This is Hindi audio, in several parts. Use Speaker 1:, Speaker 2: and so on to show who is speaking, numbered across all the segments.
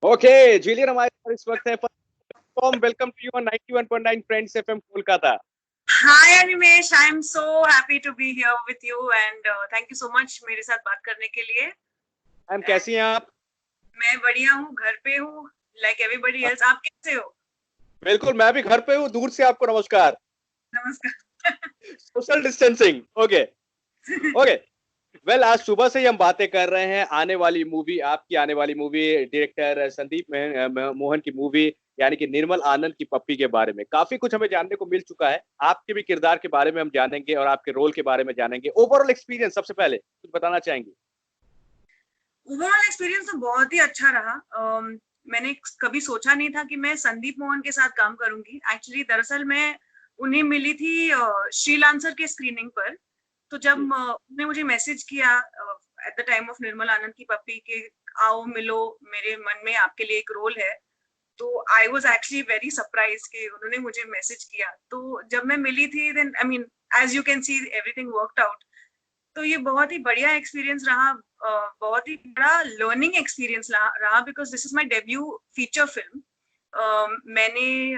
Speaker 1: ओके जूलियन हमारे साथ इस वक्त है। Welcome to you on 91.9 friends FM Kolkata.
Speaker 2: Hi Animesh, I am so happy to be here with you and thank you so much मेरे साथ बात करने के लिए।
Speaker 1: मैम कैसी हैं आप?
Speaker 2: मैं बढ़िया हूँ, घर पे हूँ, like everybody else। आप कैसे हो?
Speaker 1: बिल्कुल, मैं भी घर पे हूँ। दूर से आपको नमस्कार।
Speaker 2: नमस्कार।
Speaker 1: Social distancing. Okay okay. Well आज सुबह से ही हम बातें कर रहे हैं आने वाली मूवी, आपकी आने वाली मूवी, डायरेक्टर संदीप मोहन की मूवी यानी कि निर्मल आनंद की पप्पी के बारे में काफी कुछ हमें जानने को मिल चुका है। आपके भी किरदार के बारे में हम जानेंगे और आपके रोल के बारे में जानेंगे। ओवरऑल एक्सपीरियंस सबसे पहले कुछ बताना चाहेंगे?
Speaker 2: ओवरऑल एक्सपीरियंस तो बहुत ही अच्छा रहा। मैंने कभी सोचा नहीं था कि मैं संदीप मोहन के साथ काम करूंगी। एक्चुअली दरअसल मैं उन्हें मिली थी श्रीलांसर के स्क्रीनिंग पर। तो जब उन्होंने मुझे मैसेज किया एट द टाइम ऑफ निर्मल आनंद की पप्पी के आओ मिलो, मेरे मन में आपके लिए एक रोल है, तो I was actually very surprise कि उन्होंने मुझे मैसेज किया। तो जब मैं मिली थी then I mean as you can see everything worked out. तो ये बहुत ही बढ़िया एक्सपीरियंस रहा, बहुत ही बड़ा लर्निंग एक्सपीरियंस रहा because this is my debut feature film. मैंने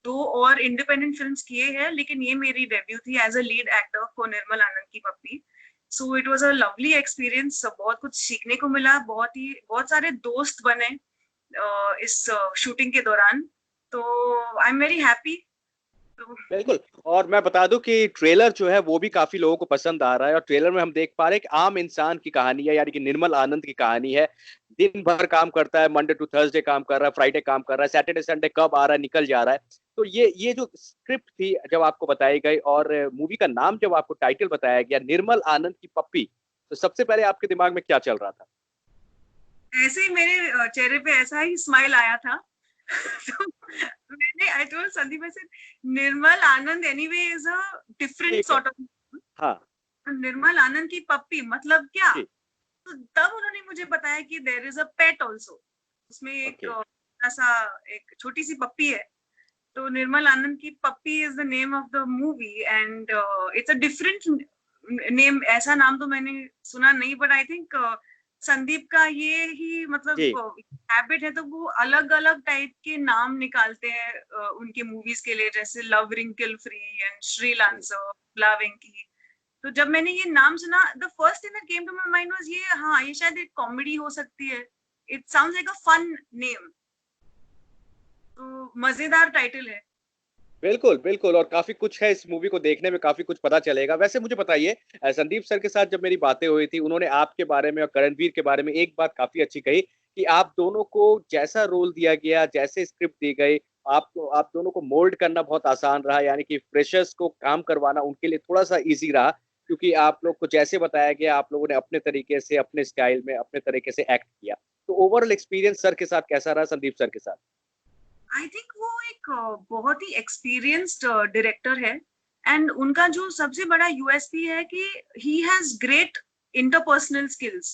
Speaker 2: दो और इंडिपेंडेंट फिल्म्स किए हैं, लेकिन ये मेरी डेब्यू थी as a lead actor for Nirmal Anand की Puppy. So it was a lovely experience. बहुत कुछ सीखने को मिला, बहुत सारे दोस्त बने इस शूटिंग के दौरान। तो आई एम वेरी हैप्पी।
Speaker 1: बिल्कुल। और मैं बता दूं कि ट्रेलर जो है वो भी काफी लोगों को पसंद आ रहा है और ट्रेलर में हम देख पा रहे हैं कि आम इंसान की कहानी है यानी कि निर्मल आनंद की कहानी है। दिन भर काम करता है, मंडे टू थर्सडे काम कर रहा है, फ्राइडे काम कर रहा है, सैटरडे संडे कब आ रहा है निकल जा रहा है। तो ये जो स्क्रिप्ट थी जब आपको बताई गई और मूवी का नाम जब आपको टाइटल बताया गया निर्मल आनंद की पप्पी, तो सबसे पहले आपके दिमाग में क्या चल रहा था?
Speaker 2: ऐसे ही मेरे चेहरे पे ऐसा ही स्माइल आया था। तो मैंने I told Sandeep, I said Nirmal Anand anyway is a different
Speaker 1: ठीक है।
Speaker 2: Sort of.
Speaker 1: हाँ
Speaker 2: निर्मल आनंद की पप्पी मतलब क्या?
Speaker 1: जी।
Speaker 2: तो तब उन्होंने मुझे बताया कि there is a pet also. उसमें
Speaker 1: ओके।
Speaker 2: ऐसा एक छोटी सी पप्पी है। तो निर्मल आनंद की Puppy is the name of the movie and it's a different name. ऐसा नाम तो मैंने सुना नहीं, बट आई थिंक संदीप का ये ही
Speaker 1: जी
Speaker 2: मतलब हैबिट है। तो वो अलग अलग टाइप के नाम निकालते हैं उनके मूवीज के लिए, जैसे लव रिंकल फ्री एंड श्रीलांसर, ब्लावेंकी। तो जब मैंने ये नाम सुना, the first thing that came to my mind was ये, हाँ ये शायद एक कॉमेडी हो सकती है। It sounds like a fun name. तो मजेदार टाइटल है।
Speaker 1: बिल्कुल बिल्कुल। और काफी कुछ है इस मूवी को देखने में, काफी कुछ पता चलेगा। वैसे मुझे बताइए, संदीप सर के साथ जब मेरी बातें हुई थी उन्होंने आपके बारे में और करणवीर के बारे में एक बात काफी अच्छी कही कि आप दोनों को जैसा रोल दिया गया, जैसे स्क्रिप्ट दी गई, आप दोनों को मोल्ड करना बहुत आसान रहा। यानी कि फ्रेशर्स को काम करवाना उनके लिए थोड़ा सा इजी रहा, क्योंकि आप लोग को जैसे बताया गया आप लोगों ने अपने तरीके से, अपने स्टाइल में, अपने तरीके से एक्ट किया। तो ओवरऑल एक्सपीरियंस सर के साथ कैसा रहा, संदीप सर के साथ?
Speaker 2: आई थिंक वो एक बहुत ही एक्सपीरियंस्ड डायरेक्टर है। एंड उनका जो सबसे बड़ा यूएसपी है कि he has great interpersonal skills.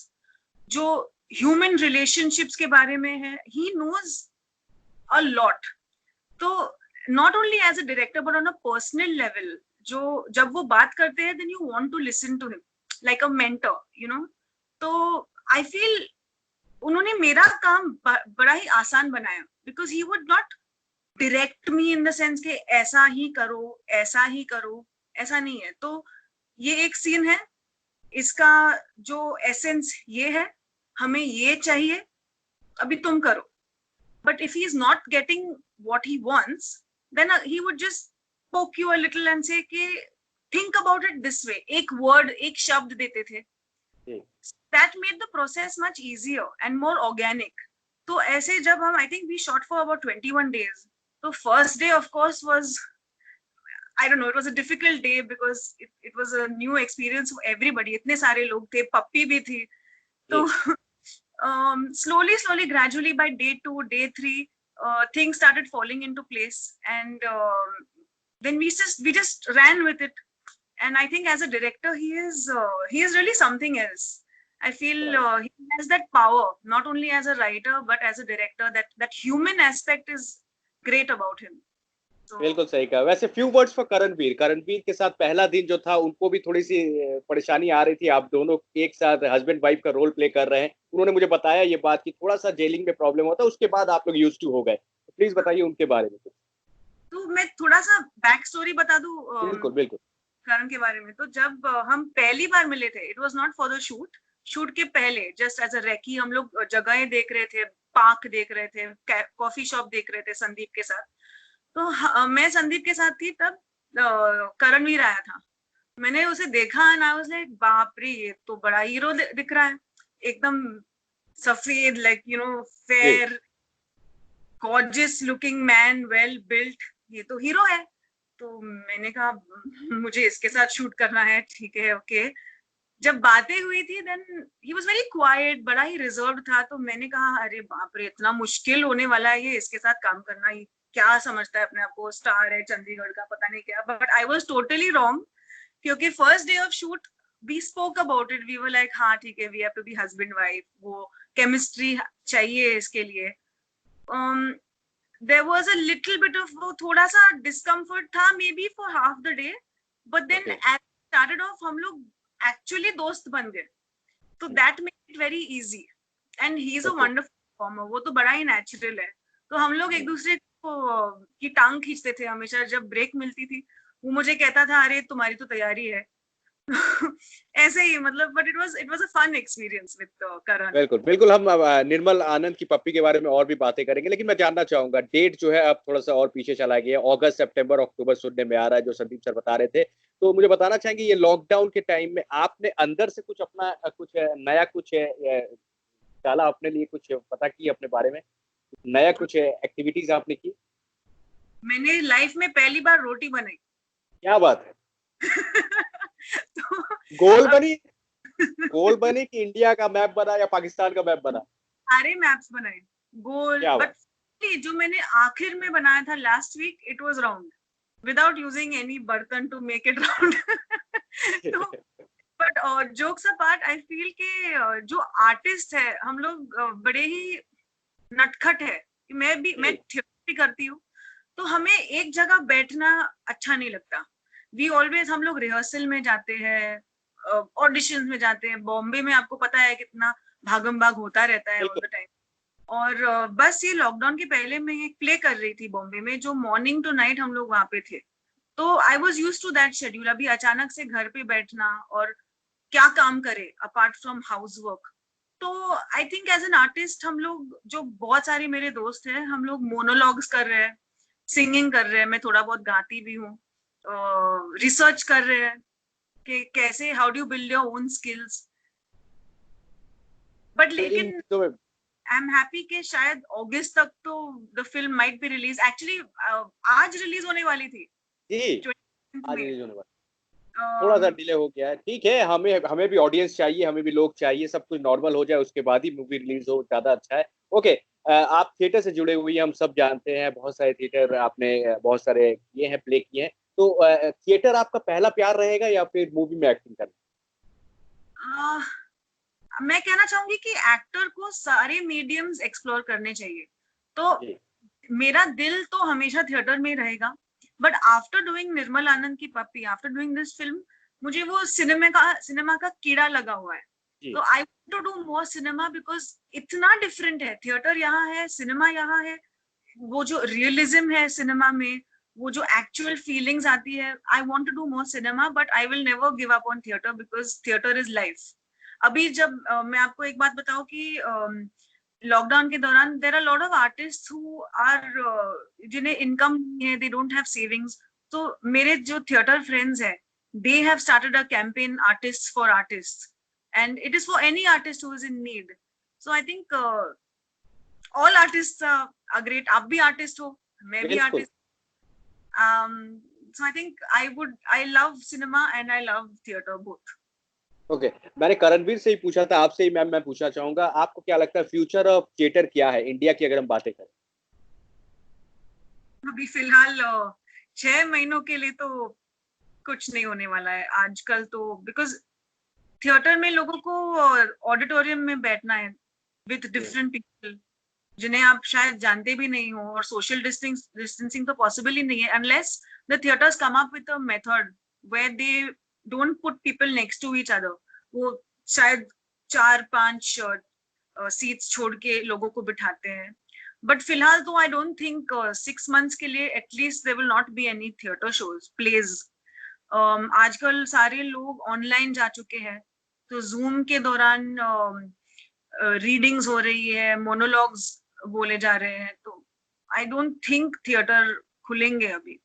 Speaker 2: जो ह्यूमन रिलेशनशिप्स के बारे में है, ही नोज अ लॉट। तो not only as a director but on a personal level, जो जब वो बात करते हैं then you want to listen to him like a mentor, you know. तो आई फील उन्होंने मेरा काम बड़ा ही आसान बनाया because he would not direct me in the sense कि ऐसा ही करो, ऐसा ही करो। ऐसा नहीं है। तो ये एक सीन है, इसका जो एसेंस ये है, हमें ये चाहिए, अभी तुम करो। But if he is not getting what he wants, then he would just poke you a little and say कि think about it this way. एक word, एक शब्द देते थे।
Speaker 1: जी
Speaker 2: That made the process much easier and more organic. तो ऐसे जब हम, I think we shot for about 21 days. तो first day of course was, I don't know, it was a difficult day because it was a new experience for everybody. इतने सारे लोग थे, पप्पी भी थी। तो
Speaker 1: जी
Speaker 2: slowly, gradually, by day 2, day 3, things started falling into place, and then we just ran with it. And I think as a director, he is really something else. I feel
Speaker 1: right.
Speaker 2: he has that power, not only as a writer but as a director. That human aspect is great about him. तो
Speaker 1: बिल्कुल सही कहा। वैसे few words for Karanveer. Karanveer के साथ पहला दिन जो था, उनको भी थोड़ी सी परेशानी आ रही थी। आप दोनों एक साथ हस्बैंड वाइफ का रोल प्ले कर रहे हैं। उन्होंने मुझे बताया ये बात कि थोड़ा सा जेलिंग में प्रॉब्लम होता है, उसके बाद आप लोग यूज टू हो गए। प्लीज बताइए उनके बारे में कुछ।
Speaker 2: तो मैं थोड़ा सा बैक स्टोरी बता दूं
Speaker 1: बिल्कुल बिल्कुल।
Speaker 2: करण के बारे में। तो जब हम पहली बार मिले थे, it was not for the shoot. Shoot के पहले जस्ट एज अ रेकी हम लोग जगहें देख रहे थे, पार्क देख रहे थे, कॉफी शॉप देख रहे थे संदीप के साथ। तो मैं संदीप के साथ थी तब। करणवीर आया था। मैंने उसे देखा ना, आई वाज लाइक बाप रे, ये तो बड़ा हीरो दिख रहा है। एकदम सफेद, लाइक
Speaker 1: जी।
Speaker 2: Fair, gorgeous looking man, well built. ये तो हीरो है। तो मैंने कहा मुझे इसके साथ शूट करना है, ठीक है, ओके। जब बातें हुई थी then he was very quiet, बड़ा ही रिजर्व्ड था। तो मैंने कहा अरे बाप रे, इतना मुश्किल होने वाला है ये इसके साथ काम करना। ये क्या समझता है अपने आप को, स्टार है चंडीगढ़ का, पता नहीं क्या। But I was totally wrong, क्योंकि first day of shoot we spoke about it. We were like हाँ ठीक है, we have to be husband wife, वो केमिस्ट्री चाहिए इसके लिए। There was a little bit of, वो थोड़ा सा डिस्कम्फर्ट था maybe for half the day. But then
Speaker 1: okay.
Speaker 2: It started off हम लोग एक्चुअली दोस्त बन गए। तो that make it very easy. And he is a
Speaker 1: okay.
Speaker 2: Wonderful performer, वो तो बड़ा ही नेचुरल है। तो हम लोग एक दूसरे को की टांग खींचते थे हमेशा जब ब्रेक मिलती थी। वो मुझे कहता था अरे तुम्हारी तो तैयारी है। ऐसे ही मतलब, but it was a fun experience with Karan.
Speaker 1: बिल्कुल बिल्कुल। हम निर्मल आनंद की पप्पी के बारे में और भी बातें करेंगे, लेकिन मैं जानना चाहूंगा डेट जो है अब थोड़ा सा और पीछे चला गया। अगस्त, सितंबर, अक्टूबर सुनने में आ रहा है, जो संदीप सर बता रहे थे। तो मुझे बताना चाहेंगे ये लॉकडाउन के टाइम में आपने अंदर से कुछ अपना कुछ नया कुछ डाला अपने लिए, कुछ पता की अपने बारे में, नया कुछ एक्टिविटीज आपने की?
Speaker 2: मैंने लाइफ में पहली बार रोटी बनाई।
Speaker 1: क्या बात है।
Speaker 2: तो
Speaker 1: गोल
Speaker 2: अब
Speaker 1: बनी? गोल बनी कि इंडिया का मैप बना या पाकिस्तान का मैप बना?
Speaker 2: सारे मैप्स बनाए गोल।
Speaker 1: क्या
Speaker 2: बट
Speaker 1: बात।
Speaker 2: जो मैंने आखिर में बनाया था last week, it was round without using any बर्तन टू मेक इट राउंड। तो but jokes apart, I feel कि जो आर्टिस्ट है हम लोग बड़े ही नटखट है। मैं
Speaker 1: जी।
Speaker 2: थिएटर भी करती हूँ। तो हमें एक जगह बैठना अच्छा नहीं लगता। वी ऑलवेज, हम लोग रिहर्सल में जाते हैं, ऑडिशन में जाते हैं। बॉम्बे में आपको पता है कितना भागम भाग होता रहता है ऑल
Speaker 1: बिल्कुल।
Speaker 2: The time. और बस ये लॉकडाउन के पहले मैं एक प्ले कर रही थी बॉम्बे में, जो मॉर्निंग टू नाइट हम लोग वहां पे थे। तो I was used to that schedule. अभी अचानक से घर पे बैठना और क्या काम करे अपार्ट फ्रॉम हाउस वर्क। तो I think as an artist हम लोग, जो बहुत सारे मेरे दोस्त हैं, हम लोग मोनोलॉग्स कर रहे हैं, सिंगिंग कर रहे हैं, मैं थोड़ा बहुत गाती भी हूँ, रिसर्च कर रहे हैं कि कैसे, how do you build your own skills. But
Speaker 1: तो इन
Speaker 2: लेकिन
Speaker 1: चीजों में।
Speaker 2: आई एम हैप्पी कि शायद अगस्त तक तो the film might be release. Actually आज रिलीज होने वाली थी
Speaker 1: जी।
Speaker 2: 20
Speaker 1: आज
Speaker 2: में।
Speaker 1: रिलीज होने वाला। थोड़ा सा डिले हो गया है, ठीक है। हमें हमें भी ऑडियंस चाहिए, हमें भी लोग चाहिए, सब कुछ नॉर्मल हो जाए उसके बाद ही मूवी रिलीज हो, ज्यादा अच्छा है। ओके। आप थिएटर से जुड़े हुए हैं, हम सब जानते हैं, बहुत सारे थिएटर आपने बहुत सारे किए हैं, प्ले किए हैं। तो थिएटर आपका पहला प्यार रहेगा या फिर मूवी में एक्टिंग करना?
Speaker 2: मैं कहना चाहूंगी कि एक्टर को सारे मीडियम्स एक्सप्लोर करने चाहिए। तो
Speaker 1: जी।
Speaker 2: मेरा दिल तो हमेशा थिएटर में ही रहेगा। बट आफ्टर डूइंग निर्मल आनंद की पप्पी, आफ्टर डूइंग दिस फिल्म, मुझे वो सिनेमा का कीड़ा लगा हुआ है।
Speaker 1: जी।
Speaker 2: तो I want to do more cinema, because इतना डिफरेंट है। थिएटर यहाँ है, सिनेमा यहाँ है। वो जो रियलिज्म है सिनेमा में, वो जो एक्चुअल फीलिंग्स आती है, I want to do more cinema. But I will never give up on theatre, because theatre is life. अभी जब मैं आपको एक बात बताऊं कि लॉकडाउन के दौरान there are lot of artist who are, जिन्हें इनकम नहीं है, दे डोंट हैव सेविंग्स। तो मेरे जो थिएटर फ्रेंड्स हैं, they have started a campaign, artist for artist, and it is for any artist who is in need. So I think all artist are great. आप भी आर्टिस्ट हो, मैं भी
Speaker 1: बिल्कुल।
Speaker 2: Artist. So I think I love cinema and I love theater both.
Speaker 1: Okay. मैंने करणवीर से ही पूछा था, आपसे ही मैम मैं पूछना चाहूंगा, आपको क्या लगता है फ्यूचर ऑफ थिएटर क्या है इंडिया की, अगर हम बातें करें?
Speaker 2: अभी फिलहाल 6 महीनों के लिए तो कुछ नहीं होने वाला है आजकल तो, बिकॉज थिएटर में लोगों को ऑडिटोरियम में बैठना है विथ
Speaker 1: जी।
Speaker 2: Different people. जिन्हें आप शायद जानते भी नहीं हो, और सोशल डिस्टेंसिंग तो पॉसिबल ही नहीं है unless the theatres come up with a method where they don't put people next to each other. वो शायद 4-5 सीट्स छोड़ के लोगों को बिठाते हैं। बट फिलहाल तो आई डोंट थिंक 6 मंथ्स के लिए at least there will not be any theatre shows plays. आजकल सारे लोग ऑनलाइन जा चुके हैं, तो जूम के दौरान रीडिंग्स हो रही है, मोनोलॉग्स बोले जा रहे हैं, तो आई डोंट थिंक थिएटर खुलेंगे अभी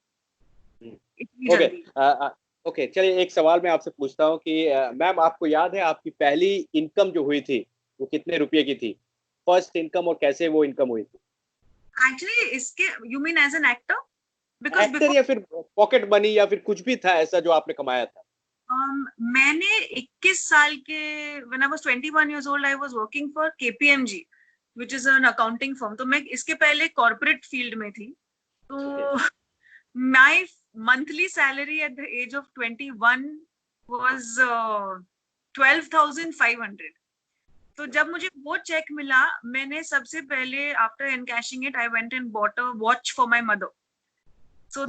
Speaker 2: इतनी
Speaker 1: ओके।
Speaker 2: जल्दी।
Speaker 1: ओके, चलिए एक सवाल मैं आपसे पूछता हूँ कि मैम आपको याद है आपकी पहली इनकम जो हुई थी वो कितने रुपए की थी? फर्स्ट इनकम, और कैसे वो इनकम हुई थी?
Speaker 2: एक्चुअली इसके you mean as an actor? Because
Speaker 1: actor या फिर पॉकेट मनी या फिर कुछ भी था ऐसा जो आपने कमाया था?
Speaker 2: मैंने 21 साल के when I was 21 years old I was working for KPMG which is an accounting firm. तो मैं इसके पहले कॉर्पोरेट फील्ड में थी। तो my monthly salary at the age of 21 was 12,500। तो जब मुझे वो चेक मिला, मैंने सबसे पहले after encashing it I went and bought a watch for my mother. So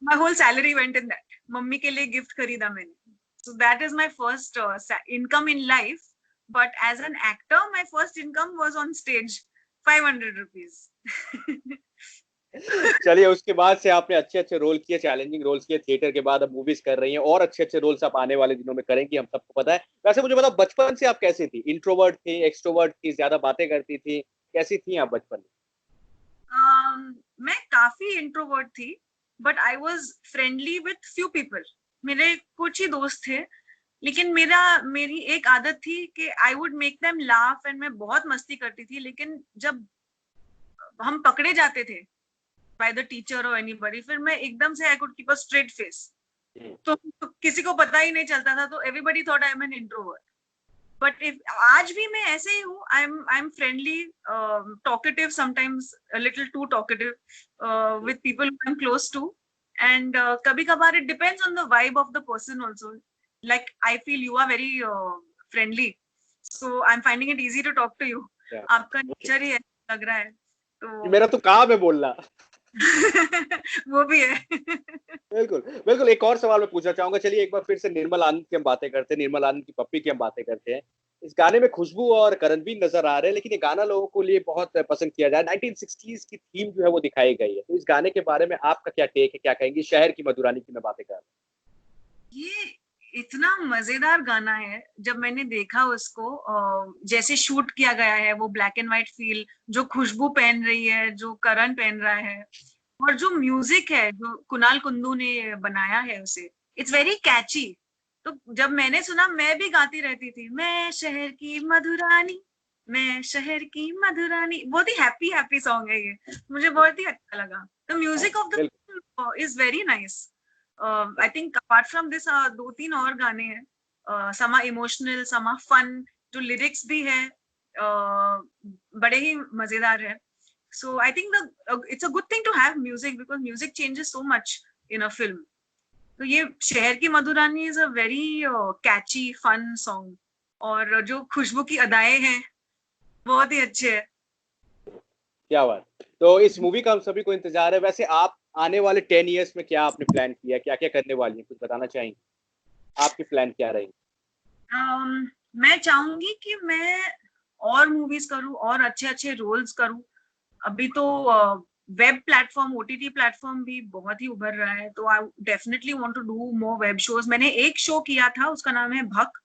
Speaker 2: my whole salary went in that. मम्मी के लिए गिफ्ट खरीदा मैंने। So that is my first income in life. But as an actor, my first income was on stage, 500 rupees.
Speaker 1: चलिए, उसके बाद से आपने अच्छे अच्छे रोल किए, चैलेंजिंग रोल्स किए, थिएटर के बाद अब मूवीज कर रही हैं और अच्छे अच्छे रोल्स आप आने वाले दिनों में करेंगी, हम सबको पता है। वैसे मुझे बताओ, बचपन से आप कैसी थी? इंट्रोवर्ट थी, एक्सट्रोवर्ट थी, ज्यादा बातें करती थी, कैसी थी आप बचपन में?
Speaker 2: मैं काफी इंट्रोवर्ट थी, but I was friendly with few people. मेरे कुछ ही दोस्त थे, लेकिन मेरी एक आदत थी कि I would make them laugh, and मैं बहुत मस्ती करती थी। लेकिन जब हम पकड़े जाते थे बाय द टीचर और एनीबॉडी, फिर मैं एकदम से I could keep a straight face. तो किसी को पता ही नहीं चलता था, तो everybody thought I am an introvert. But if आज भी मैं ऐसे ही हूँ, I am friendly, talkative, sometimes a little too talkative with people I am close to. And कभी कभार it depends on the vibe of the person also. Like I feel you are very friendly, so I am finding it easy to talk to you. आपका
Speaker 1: ओके,
Speaker 2: नेचर ही ऐसा लग रहा है, तो
Speaker 1: मेरा तो काम है बोलना।
Speaker 2: वो भी है।
Speaker 1: बिल्कुल बिल्कुल। एक और सवाल मैं पूछना चाहूंगा, चलिए एक बार फिर से निर्मल आनंद की हम बातें करते हैं, निर्मल आनंद की पप्पी की हम बातें करते हैं। इस गाने में खुशबू और करणवीर नजर आ रहे हैं, लेकिन ये गाना लोगों को लिए बहुत पसंद किया जाए, 1960s की थीम जो है वो दिखाई गई है। तो इस गाने के बारे में आपका क्या टेक है, क्या कहेंगे? शहर की मधुरानी की मैं बातें कर रहा
Speaker 2: ये इतना मजेदार गाना है। जब मैंने देखा उसको, जैसे शूट किया गया है, वो ब्लैक एंड व्हाइट फील, जो खुशबू पहन रही है, जो करण पहन रहा है, और जो म्यूजिक है जो कुणाल कुंदू ने बनाया है उसे, इट्स वेरी कैची। तो जब मैंने सुना, मैं भी गाती रहती थी, मैं शहर की मधुरानी, मैं शहर की मधुरानी। बहुत ही हैप्पी हैप्पी सॉन्ग है ये, मुझे बहुत ही अच्छा लगा। द म्यूजिक ऑफ द
Speaker 1: हूँ।
Speaker 2: Is very nice. I think apart from this 2-3 और गाने हैं, समा इमोशनल, समा फन, जो लिरिक्स भी है बड़े ही मजेदार है। So I think it's a good thing to have music because music changes so much in a film. तो ये शहर की मधुरानी is a very catchy fun song, और जो खुशबू की अदाएं हैं बहुत ही अच्छे हैं।
Speaker 1: क्या बात। तो इस मूवी का हम सभी को इंतजार है। वैसे आप आने वाले 10 years में क्या आपने प्लान किया, क्या क्या करने वाली हैं, कुछ बताना चाहेंगे? आपकी प्लान क्या रहेंगे?
Speaker 2: मैं चाहूंगी कि मैं और मूवीज करूं और अच्छे अच्छे रोल्स करूं। अभी तो वेब प्लेटफॉर्म, OTT प्लेटफॉर्म भी बहुत ही उभर रहा है, तो I definitely want to do more web shows. मैंने एक शो किया था, उसका नाम है भक,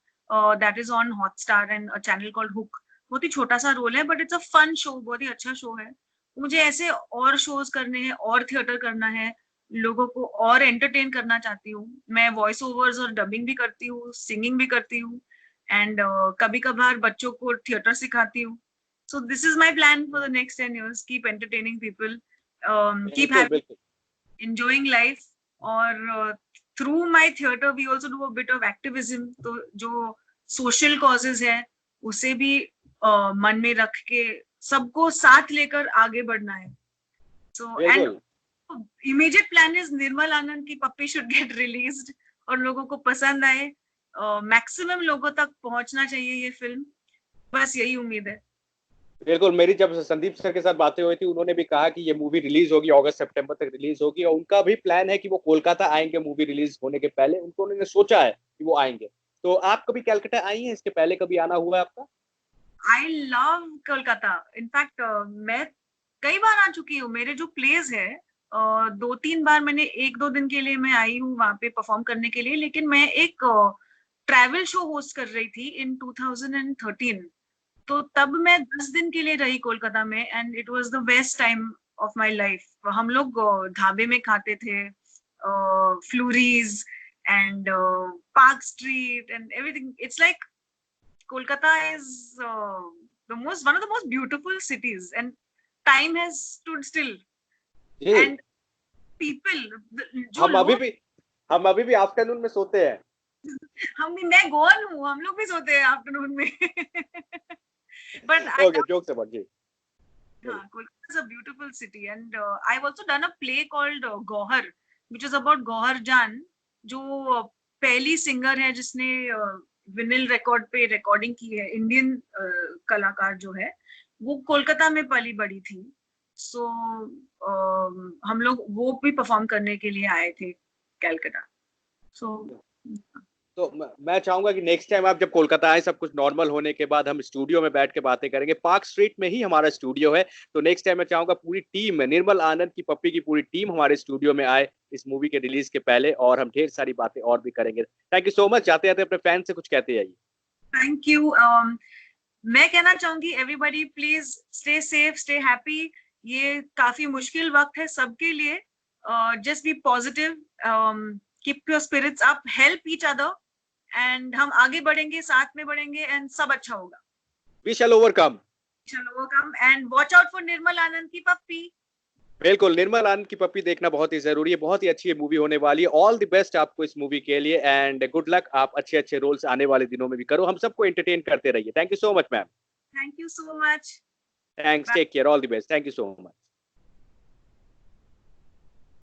Speaker 2: that is on Hotstar and a channel called Hook. बहुत ही छोटा सा रोल है, but it's a fun show, बहुत ही अच्छा शो है। मुझे ऐसे और शोज करने हैं, और थिएटर करना है, लोगों को और एंटरटेन करना चाहती हूँ। मैं वॉइस ओवर्स और डबिंग भी करती हूँ, सिंगिंग भी करती हूँ, एंड कभी कभार बच्चों को थिएटर सिखाती हूँ। So this is my plan for the next 10 years. Keep entertaining people, keep
Speaker 1: बिल्कुल
Speaker 2: having
Speaker 1: बिल्कुल।
Speaker 2: enjoying life, और through my theater we also do a bit of activism. तो जो social causes है, उसे भी मन में रख के सबको साथ लेकर आगे बढ़ना है। So and
Speaker 1: बिल्कुल
Speaker 2: immediate plan is निर्मल आनंद की पप्पी should get released और लोगों को पसंद आए, मैक्सिमम लोगों तक पहुंचना चाहिए ये फिल्म। बस यही उम्मीद है।
Speaker 1: बिल्कुल, मेरी जब संदीप सर के साथ बातें हुई थी, उन्होंने भी कहा कि ये मूवी रिलीज होगी, अगस्त सितंबर तक रिलीज होगी, और उनका भी प्लान है कि वो कोलकाता आएंगे मूवी रिलीज होने के पहले। उनको उन्होंने सोचा है कि वो आएंगे। तो आप कभी कलकत्ता आई हैं? इसके पहले कभी आना हुआ है आपका?
Speaker 2: I love Kolkata. इनफैक्ट मैं कई बार आ चुकी हूँ। मेरे जो प्लेस है, 2-3 बार मैंने 1-2 दिन के लिए मैं आई हूँ वहां पे परफॉर्म करने के लिए। लेकिन मैं एक ट्रैवल शो होस्ट कर रही थी इन 2013। तो तब मैं 10 दिन के लिए रही कोलकाता में, and it was the best time of my life. हम लोग ढाबे में खाते थे, Flurys and Park Street and everything. It's like Kolkata is the most one of the most beautiful cities, and time has stood still.
Speaker 1: जी।
Speaker 2: And people, जो
Speaker 1: हम अभी
Speaker 2: लोग,
Speaker 1: भी हम अभी भी आफ्टरनून में सोते हैं।
Speaker 2: हम भी, मैं गोवन हूँ, हम लोग भी सोते हैं आफ्टरनून में। But I
Speaker 1: okay,
Speaker 2: love,
Speaker 1: joke से जी।
Speaker 2: हाँ, Kolkata is a beautiful city, and I've also done a play called Gohar, which is about Gohar Jan, जो पहली सिंगर है जिसने विनिल रिकॉर्ड पे रिकॉर्डिंग की है, इंडियन कलाकार जो है, वो कोलकाता में पली बड़ी थी। सो हम लोग वो भी परफॉर्म करने के लिए आए थे कलकत्ता। सो
Speaker 1: तो मैं चाहूंगा कि नेक्स्ट टाइम आप जब कोलकाता आए, सब कुछ नॉर्मल होने के बाद, हम स्टूडियो में बैठ के बातें करेंगे। पार्क स्ट्रीट में ही हमारा स्टूडियो है। तो नेक्स्ट टाइम मैं चाहूंगा पूरी टीम, निर्मल आनंद की पप्पी की पूरी टीम हमारे स्टूडियो में आए इस मूवी के रिलीज के पहले, और हम ढेर सारी बातें और भी करेंगे। Thank you so much. जाते जाते अपने फैन से कुछ कहते जाइए।
Speaker 2: Thank you. मैं कहना चाहूंगी, everybody please stay safe, stay happy. ये काफी मुश्किल वक्त है सबके लिए। Just be positive, keep your spirits up, help each other, and हम आगे बढ़ेंगे, साथ में बढ़ेंगे, एंड सब अच्छा होगा।
Speaker 1: We shall overcome.
Speaker 2: चलो come, and watch out for Nirmal Anand की पप्पी।
Speaker 1: बिल्कुल, निर्मल आनंद की पप्पी देखना बहुत ही जरूरी है। बहुत ही अच्छी मूवी होने वाली है। ऑल द बेस्ट आपको इस मूवी के लिए, एंड गुड लक। आप अच्छे अच्छे रोल्स आने वाले दिनों में भी करो, हम सबको एंटरटेन करते रहिए। Thank you so much ma'am.
Speaker 2: Thank you so much.
Speaker 1: Thanks, take care, all the best, thank you so much.